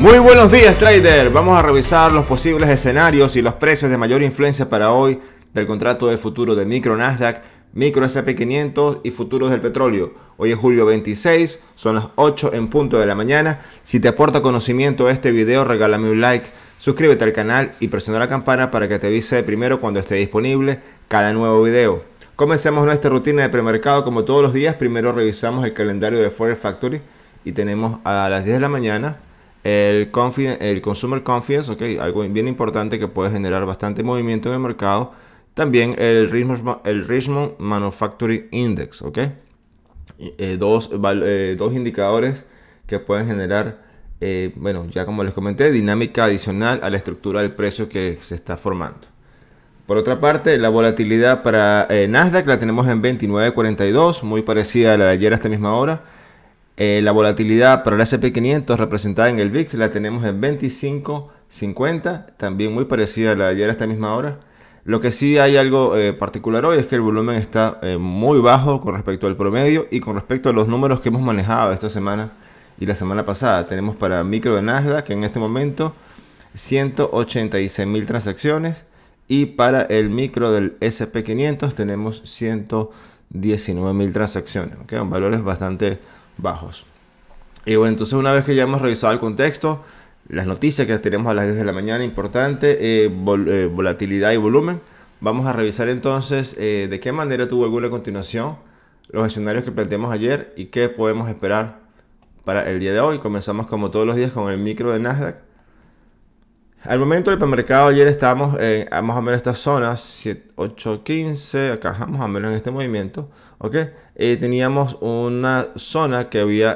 Muy buenos días, trader. Vamos a revisar los posibles escenarios y los precios de mayor influencia para hoy del contrato de futuro de micro Nasdaq, micro S&P 500 y futuros del petróleo. Hoy es julio 26, son las 8 en punto de la mañana. Si te aporta conocimiento este video, regálame un like, suscríbete al canal y presiona la campana para que te avise primero cuando esté disponible cada nuevo video. Comencemos nuestra rutina de premercado como todos los días. Primero revisamos el calendario de Forex Factory y tenemos a las 10 de la mañana el Consumer Confidence, okay, algo bien importante que puede generar bastante movimiento en el mercado. También el Richmond Manufacturing Index, okay. Dos indicadores que pueden generar, bueno, ya como les comenté, dinámica adicional a la estructura del precio que se está formando. Por otra parte, la volatilidad para Nasdaq la tenemos en 29.42, muy parecida a la de ayer a esta misma hora. La volatilidad para el S&P 500 representada en el VIX la tenemos en 25.50, también muy parecida a la de ayer a esta misma hora. Lo que sí hay algo particular hoy es que el volumen está muy bajo con respecto al promedio y con respecto a los números que hemos manejado esta semana y la semana pasada. Tenemos para micro de Nasdaq en este momento 186.000 transacciones y para el micro del S&P 500 tenemos 119.000 transacciones, ¿okay? Valores bastante bajos. Y bueno, entonces una vez que ya hemos revisado el contexto, las noticias que tenemos a las 10 de la mañana, importante, volatilidad y volumen, vamos a revisar entonces de qué manera tuvo alguna continuación los escenarios que planteamos ayer y qué podemos esperar para el día de hoy. Comenzamos como todos los días con el micro de Nasdaq. Al momento del premercado ayer estábamos más o menos estas zonas 8.15, acá más o menos en este movimiento, ¿ok? Teníamos una zona que había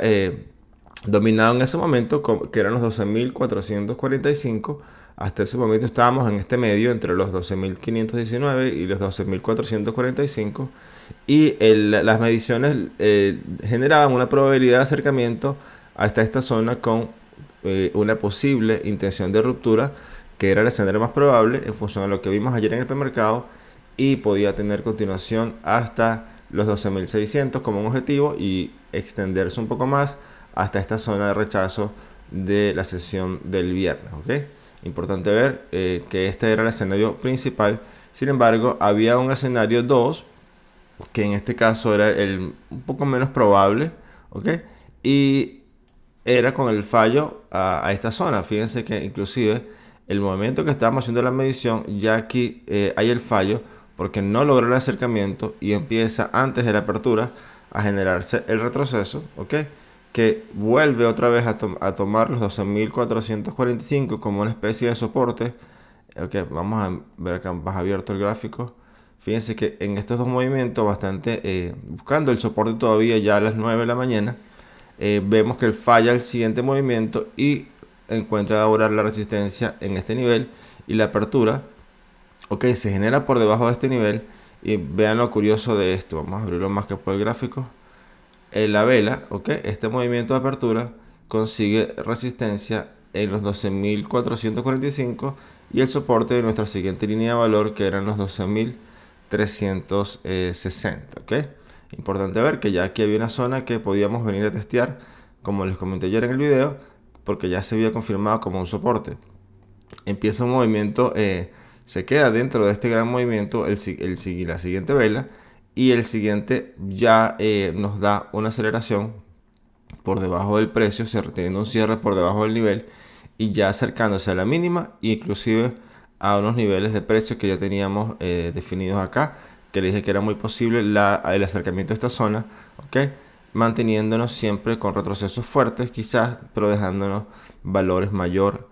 dominado en ese momento, que eran los 12.445. Hasta ese momento estábamos en este medio entre los 12.519 y los 12.445, y las mediciones generaban una probabilidad de acercamiento hasta esta zona con una posible intención de ruptura, que era el escenario más probable en función de lo que vimos ayer en el premercado, y podía tener continuación hasta los 12.600 como un objetivo y extenderse un poco más hasta esta zona de rechazo de la sesión del viernes, ¿okay? Importante ver que este era el escenario principal. Sin embargo, había un escenario 2 que en este caso era un poco menos probable, ¿okay? Y era con el fallo a esta zona. Fíjense que inclusive el momento que estábamos haciendo la medición, ya aquí hay el fallo porque no logró el acercamiento y empieza antes de la apertura a generarse el retroceso, ¿ok? Que vuelve otra vez a tomar los 12.445 como una especie de soporte. Ok, vamos a ver acá más abierto el gráfico. Fíjense que en estos dos movimientos bastante buscando el soporte todavía ya a las 9 de la mañana. Vemos que él falla el siguiente movimiento y encuentra ahora la resistencia en este nivel y la apertura, ok, se genera por debajo de este nivel. Y vean lo curioso de esto, vamos a abrirlo más que por el gráfico. La vela, ok, este movimiento de apertura consigue resistencia en los 12.445 y el soporte de nuestra siguiente línea de valor, que eran los 12.360, ok. Importante ver que ya aquí había una zona que podíamos venir a testear, como les comenté ayer en el video, porque ya se había confirmado como un soporte. Empieza un movimiento, se queda dentro de este gran movimiento la siguiente vela, y el siguiente ya nos da una aceleración por debajo del precio, teniendo un cierre por debajo del nivel y ya acercándose a la mínima e inclusive a unos niveles de precio que ya teníamos definidos acá, que les dije que era muy posible el acercamiento a esta zona, ¿ok? Manteniéndonos siempre con retrocesos fuertes quizás, pero dejándonos valores mayor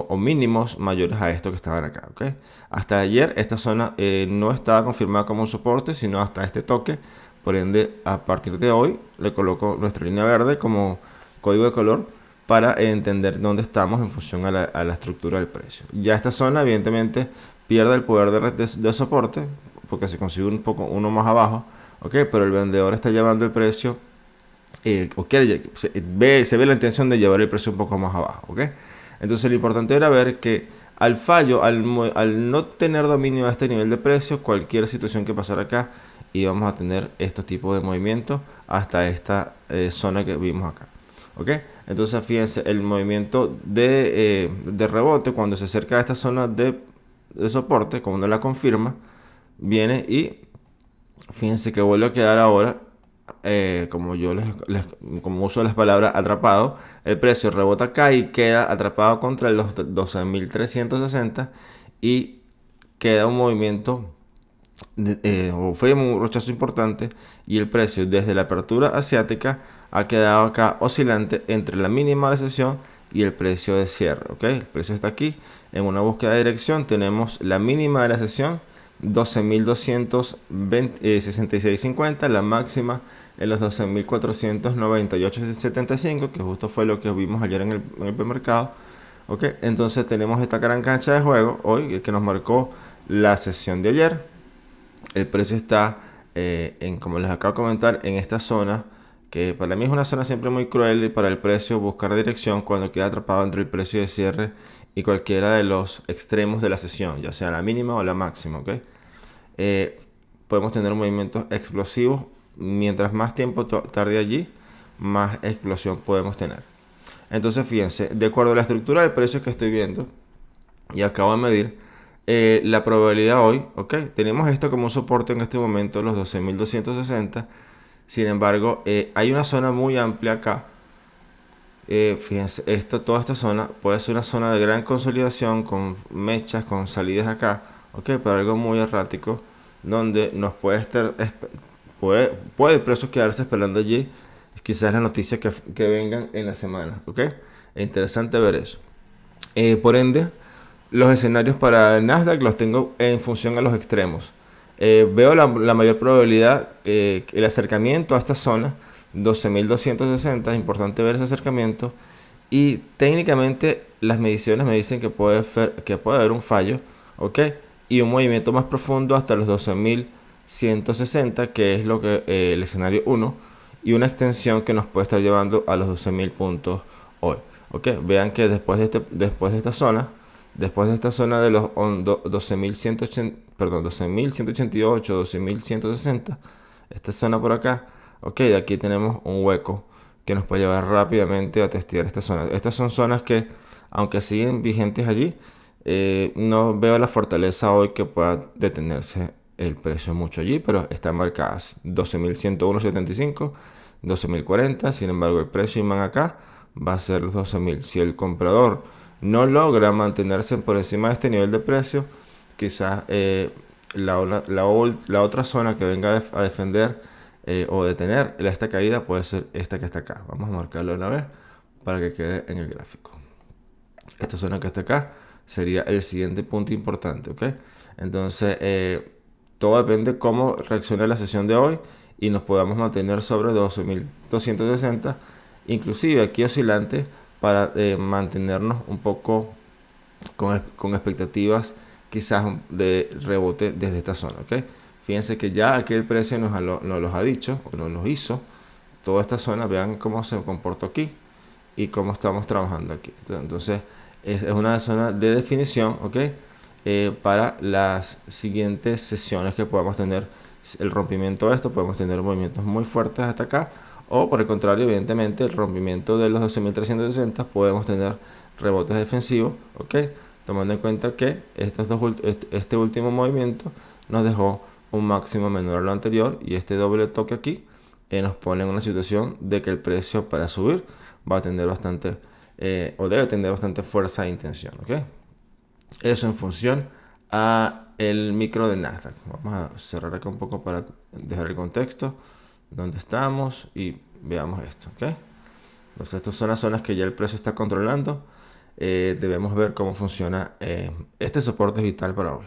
o mínimos mayores a estos que estaban acá, ¿ok? Hasta ayer esta zona no estaba confirmada como un soporte, sino hasta este toque. Por ende, a partir de hoy le coloco nuestra línea verde como código de color para entender dónde estamos en función a la estructura del precio. Ya esta zona evidentemente pierde el poder de soporte, porque se consigue uno más abajo, ¿ok? Pero el vendedor está llevando el precio, se ve la intención de llevar el precio un poco más abajo, ¿ok? Entonces lo importante era ver que al fallo, al no tener dominio de este nivel de precio, cualquier situación que pasara acá, íbamos a tener estos tipos de movimientos hasta esta zona que vimos acá. ¿Ok? Entonces fíjense, el movimiento de rebote cuando se acerca a esta zona de soporte, como uno la confirma, viene y fíjense que vuelve a quedar ahora, como yo como uso las palabras atrapado, el precio rebota acá y queda atrapado contra los 12.360 y queda un movimiento, o fue un rechazo importante y el precio desde la apertura asiática ha quedado acá oscilante entre la mínima de la sesión y el precio de cierre. ¿Ok? El precio está aquí. En una búsqueda de dirección tenemos la mínima de la sesión 12.266.50, la máxima en los 12.498.75, que justo fue lo que vimos ayer en el premercado. ¿Ok? Entonces tenemos esta gran cancha de juego hoy que nos marcó la sesión de ayer. El precio está, como les acabo de comentar, en esta zona, que para mí es una zona siempre muy cruel y para el precio buscar dirección cuando queda atrapado entre el precio de cierre y cualquiera de los extremos de la sesión, ya sea la mínima o la máxima. ¿Ok? Podemos tener movimientos explosivos. Mientras más tiempo tarde allí, más explosión podemos tener. Entonces fíjense, de acuerdo a la estructura del precio que estoy viendo y acabo de medir, la probabilidad hoy, ok, tenemos esto como un soporte en este momento, los 12.260. Sin embargo, hay una zona muy amplia acá. Fíjense, toda esta zona puede ser una zona de gran consolidación con mechas, con salidas acá, ok, pero algo muy errático, donde nos puede estar, puede el precio quedarse esperando allí, quizás las noticias que vengan en la semana, ok. Es interesante ver eso. Por ende, los escenarios para el Nasdaq los tengo en función a los extremos. Veo la mayor probabilidad, el acercamiento a esta zona 12.260, es importante ver ese acercamiento. Y técnicamente las mediciones me dicen que puede haber un fallo, ¿ok? Y un movimiento más profundo hasta los 12.160, que es lo que el escenario 1, y una extensión que nos puede estar llevando a los 12.000 puntos hoy. ¿Ok? Vean que después de esta zona, de los 12.180, perdón, 12.188, 12.160, esta zona por acá, ok, de aquí tenemos un hueco que nos puede llevar rápidamente a testear esta zona. Estas son zonas que, aunque siguen vigentes allí, no veo la fortaleza hoy que pueda detenerse el precio mucho allí, pero están marcadas 12.101.75, 12.040. Sin embargo, el precio imán acá va a ser los 12.000. Si el comprador no logra mantenerse por encima de este nivel de precio, quizás la otra zona que venga a defender o detener esta caída puede ser esta que está acá. Vamos a marcarlo una vez para que quede en el gráfico. Esta zona que está acá sería el siguiente punto importante, ¿ok? Entonces, todo depende cómo reaccione la sesión de hoy y nos podamos mantener sobre 12.260, inclusive aquí oscilante, para mantenernos un poco con expectativas quizás de rebote desde esta zona, ¿ok? Fíjense que ya aquí el precio nos los ha dicho, o nos los hizo, toda esta zona. Vean cómo se comportó aquí y cómo estamos trabajando aquí. Entonces, es una zona de definición, ¿ok? Para las siguientes sesiones que podamos tener. El rompimiento de esto, podemos tener movimientos muy fuertes hasta acá, o por el contrario, evidentemente, el rompimiento de los 12.360, podemos tener rebotes defensivos, ¿ok? Tomando en cuenta que este último movimiento nos dejó un máximo menor a lo anterior, y este doble toque aquí nos pone en una situación de que el precio para subir va a tener bastante, o debe tener bastante fuerza e intención, ¿ok? Eso en función a el micro de Nasdaq. Vamos a cerrar acá un poco para dejar el contexto donde estamos y veamos esto, ¿ok? Entonces estas son las zonas que ya el precio está controlando. Debemos ver cómo funciona. Este soporte es vital para hoy.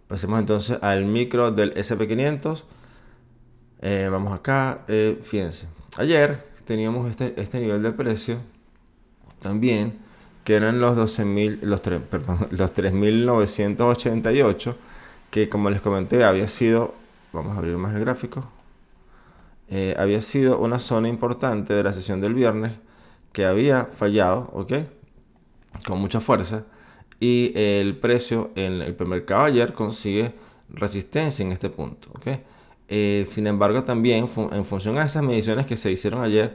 Pasemos entonces al micro del SP500. Vamos acá. Fíjense, ayer teníamos este nivel de precio también, que eran los 12.000, los 3.988, que como les comenté había sido, vamos a abrir más el gráfico, había sido una zona importante de la sesión del viernes que había fallado, ¿ok? Con mucha fuerza, y el precio en el premercado ayer consigue resistencia en este punto, ¿ok? Sin embargo, también en función a esas mediciones que se hicieron ayer,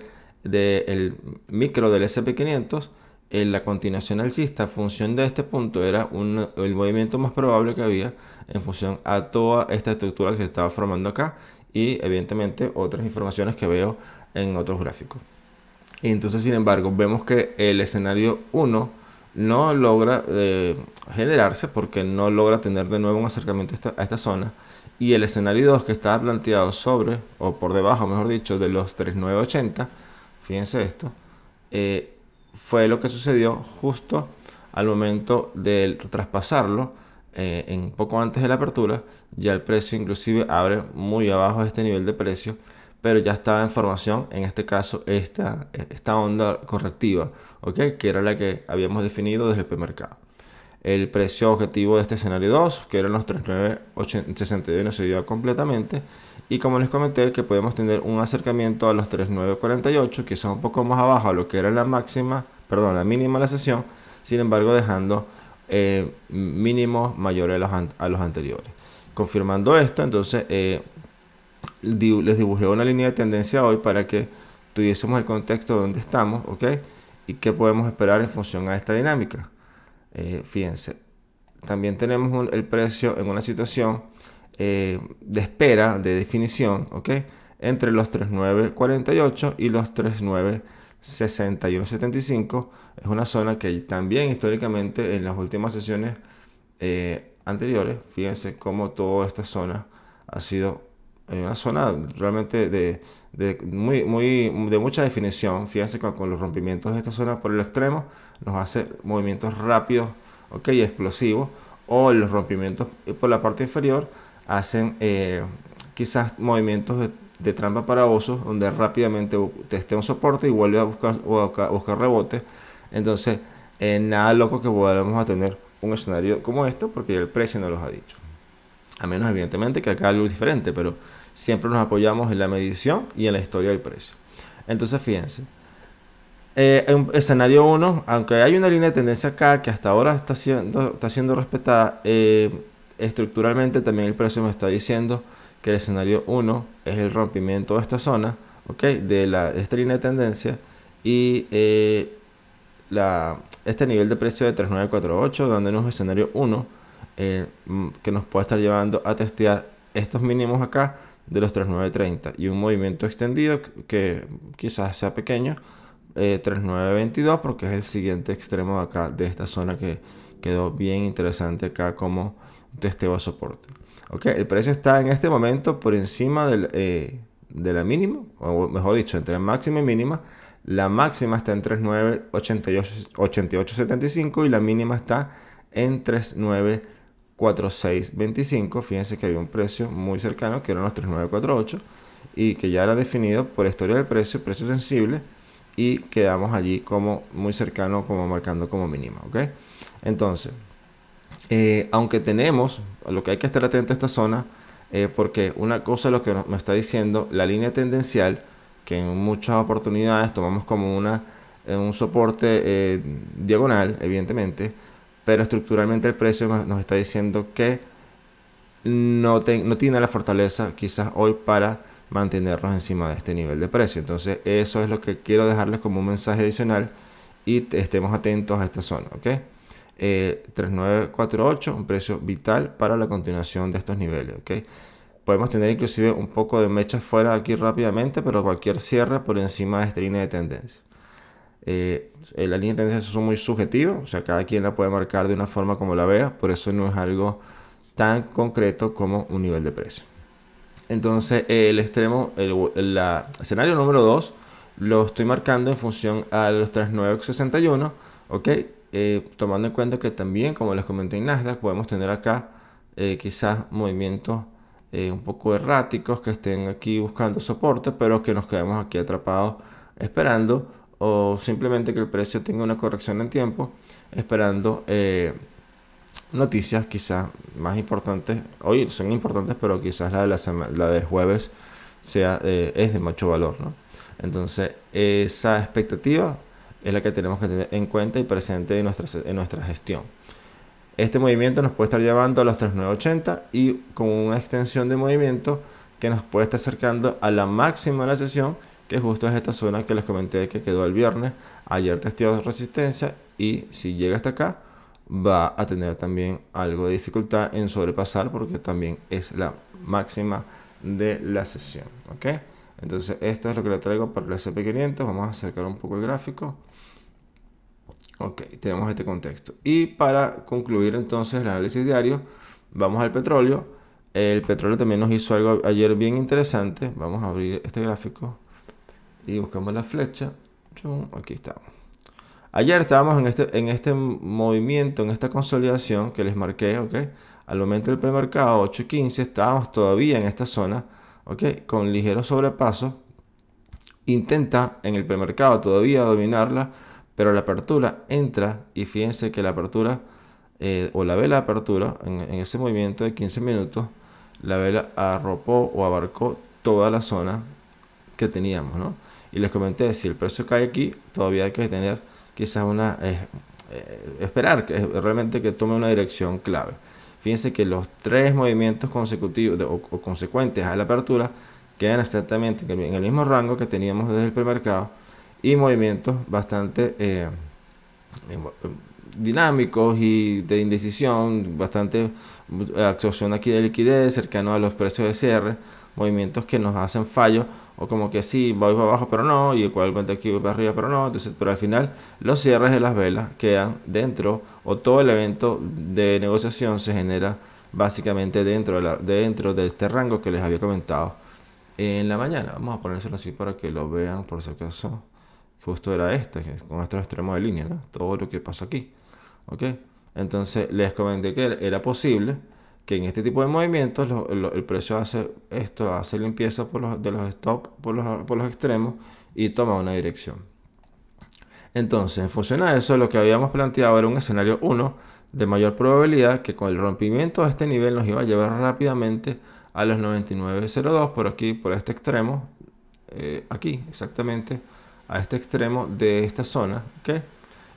del micro del SP500, la continuación alcista a función de este punto era el movimiento más probable que había en función a toda esta estructura que se estaba formando acá y evidentemente otras informaciones que veo en otros gráficos. Y entonces, sin embargo, vemos que el escenario 1 no logra generarse porque no logra tener de nuevo un acercamiento a esta zona. Y el escenario 2 que estaba planteado sobre, o por debajo, mejor dicho, de los 3980, fíjense esto, fue lo que sucedió justo al momento de traspasarlo, en poco antes de la apertura. Ya el precio inclusive abre muy abajo de este nivel de precio, pero ya estaba en formación, en este caso, esta onda correctiva, ¿ok? Que era la que habíamos definido desde el premercado. El precio objetivo de este escenario 2, que eran los 39.61, se dio completamente. Y como les comenté, que podemos tener un acercamiento a los 39.48, que son un poco más abajo a lo que era la máxima, perdón, la mínima de la sesión. Sin embargo, dejando mínimos mayores a los anteriores. Confirmando esto, entonces les dibujé una línea de tendencia hoy para que tuviésemos el contexto de donde estamos, ¿ok? Y qué podemos esperar en función a esta dinámica. Fíjense, también tenemos el precio en una situación de espera, de definición, ¿ok? Entre los 39.48 y los 39.61.75. Es una zona que también históricamente en las últimas sesiones anteriores, fíjense cómo toda esta zona ha sido una zona realmente de mucha definición. Fíjense con los rompimientos de esta zona por el extremo nos hace movimientos rápidos, ok, y explosivos, o los rompimientos por la parte inferior hacen quizás movimientos de trampa para osos, donde rápidamente testea un soporte y vuelve a buscar rebote. Entonces nada loco que volvamos a tener un escenario como esto, porque el precio no los ha dicho, a menos evidentemente que acá algo diferente, pero siempre nos apoyamos en la medición y en la historia del precio. Entonces fíjense, en escenario 1, aunque hay una línea de tendencia acá que hasta ahora está siendo respetada, estructuralmente también el precio me está diciendo que el escenario 1 es el rompimiento de esta zona, ¿ok? De esta línea de tendencia, y este nivel de precio de 3948, dándonos escenario 1, que nos puede estar llevando a testear estos mínimos acá de los 3930 y un movimiento extendido que quizás sea pequeño, 3922, porque es el siguiente extremo de acá de esta zona que quedó bien interesante acá como testeo a soporte. Ok, el precio está en este momento por encima de la mínima, o mejor dicho, entre la máxima y mínima. La máxima está en 3988.75 y la mínima está en 3946.25. Fíjense que había un precio muy cercano que eran los 3948 y que ya era definido por la historia del precio sensible, y quedamos allí como muy cercano, como marcando como mínima, ¿ok? Entonces, aunque tenemos, lo que hay que estar atento a esta zona, porque una cosa es lo que me está diciendo la línea tendencial, que en muchas oportunidades tomamos como un soporte diagonal, evidentemente, pero estructuralmente el precio nos está diciendo que no tiene la fortaleza quizás hoy para mantenernos encima de este nivel de precio. Entonces eso es lo que quiero dejarles como un mensaje adicional, y estemos atentos a esta zona, ¿ok? 3948, un precio vital para la continuación de estos niveles, ¿ok? Podemos tener inclusive un poco de mechas fuera aquí rápidamente, pero cualquier cierre por encima de esta línea de tendencia. La línea de tendencia son muy subjetivas, o sea, cada quien la puede marcar de una forma como la vea, por eso no es algo tan concreto como un nivel de precio. Entonces el escenario número 2 lo estoy marcando en función a los 3961, ¿ok? Tomando en cuenta que también, como les comenté en Nasdaq, podemos tener acá quizás movimientos un poco erráticos que estén aquí buscando soporte, pero que nos quedemos aquí atrapados esperando, o simplemente que el precio tenga una corrección en tiempo, esperando noticias quizás más importantes. Hoy son importantes, pero quizás la del jueves es de mucho valor, ¿no? Entonces esa expectativa es la que tenemos que tener en cuenta y presente en nuestra gestión. Este movimiento nos puede estar llevando a los 3980 y con una extensión de movimiento que nos puede estar acercando a la máxima de la sesión, que justo es esta zona que les comenté que quedó el viernes. Ayer testeó resistencia y si llega hasta acá va a tener también algo de dificultad en sobrepasar porque también es la máxima de la sesión, ¿ok? Entonces esto es lo que le traigo para el S&P 500. Vamos a acercar un poco el gráfico. Ok, tenemos este contexto. Y para concluir entonces el análisis diario, vamos al petróleo. El petróleo también nos hizo algo ayer bien interesante. Vamos a abrir este gráfico y buscamos la flecha. Aquí estamos. Ayer estábamos en este movimiento, en esta consolidación que les marqué, ¿ok? Al momento del premercado 8.15 estábamos todavía en esta zona, ¿ok? Con ligero sobrepaso. Intenta en el premercado todavía dominarla, pero la apertura entra y fíjense que la apertura o la vela de apertura en ese movimiento de 15 minutos, la vela arropó o abarcó toda la zona que teníamos, ¿no? Y les comenté, si el precio cae aquí, todavía hay que tener quizás esperar que realmente que tome una dirección clave. Fíjense que los tres movimientos consecutivos o consecuentes a la apertura quedan exactamente en el mismo rango que teníamos desde el premercado y movimientos bastante dinámicos y de indecisión, bastante absorción aquí de liquidez cercano a los precios de cierre, movimientos que nos hacen fallo o como que sí, voy para abajo pero no, y igualmente aquí voy para arriba pero no. Entonces, pero al final los cierres de las velas quedan dentro, o todo el evento de negociación se genera básicamente dentro de este rango que les había comentado en la mañana. Vamos a ponérselo así para que lo vean por si acaso. Justo era este, con estos extremos de línea, ¿no? Todo lo que pasó aquí, ¿ok? Entonces les comenté que era posible que en este tipo de movimientos el precio hace esto, hace limpieza de los stop por los extremos y toma una dirección. Entonces, en función a eso, lo que habíamos planteado era un escenario 1 de mayor probabilidad que con el rompimiento de este nivel nos iba a llevar rápidamente a los 99.02 por aquí, por este extremo, aquí exactamente, a este extremo de esta zona, ¿ok?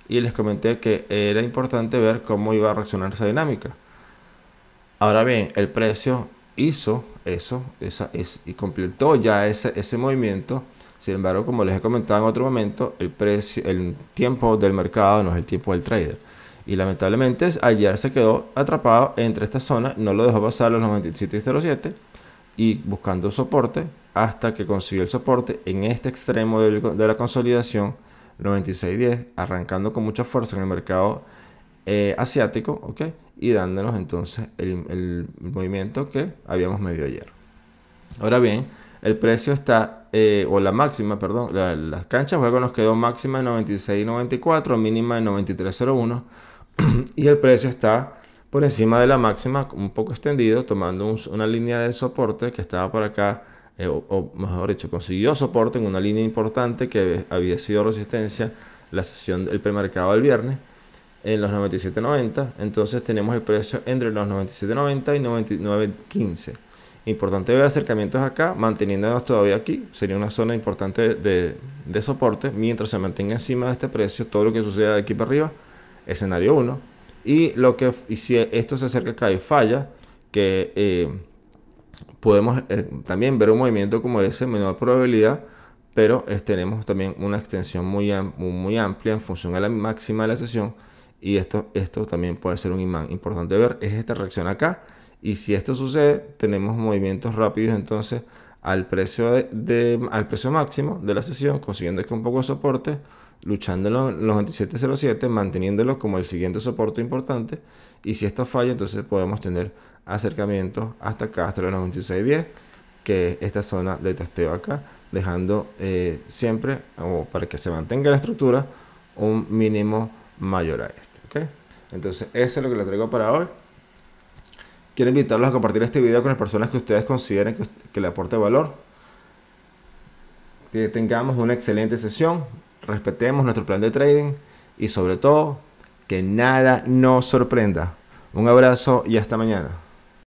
Y les comenté que era importante ver cómo iba a reaccionar esa dinámica. Ahora bien, el precio hizo eso y completó ya ese movimiento. Sin embargo, como les he comentado en otro momento, el tiempo del mercado no es el tiempo del trader. Y lamentablemente ayer se quedó atrapado entre esta zona, no lo dejó pasar los 97.07 y buscando soporte hasta que consiguió el soporte en este extremo de la consolidación 96.10, arrancando con mucha fuerza en el mercado asiático, ¿ok? Y dándonos entonces el movimiento que habíamos medido ayer. Ahora bien, el precio está, o la máxima, perdón, la cancha de juego nos quedó máxima en 96.94, mínima en 93.01 y el precio está por encima de la máxima, un poco extendido, tomando una línea de soporte que estaba por acá, o mejor dicho, consiguió soporte en una línea importante que había sido resistencia la sesión del premercado del viernes en los 97.90. Entonces tenemos el precio entre los 97.90 y 99.15. Importante ver acercamientos acá, manteniéndonos todavía aquí. Sería una zona importante de soporte. Mientras se mantenga encima de este precio, todo lo que suceda de aquí para arriba, escenario 1. Y si esto se acerca acá y falla, que podemos también ver un movimiento como ese, menor probabilidad, pero tenemos también una extensión muy amplia en función a la máxima de la sesión. Y esto también puede ser un imán. Importante ver es esta reacción acá. Y si esto sucede, tenemos movimientos rápidos entonces al precio al precio máximo de la sesión, consiguiendo que un poco de soporte, luchando en los 97.07, manteniéndolo como el siguiente soporte importante. Y si esto falla, entonces podemos tener acercamientos hasta acá, hasta los 96.10, que es esta zona de testeo acá, dejando siempre, o para que se mantenga la estructura, un mínimo mayor a este, ¿ok? Entonces eso es lo que les traigo para hoy. Quiero invitarlos a compartir este video con las personas que ustedes consideren que le aporte valor. Que tengamos una excelente sesión, respetemos nuestro plan de trading y sobre todo que nada nos sorprenda. Un abrazo y hasta mañana.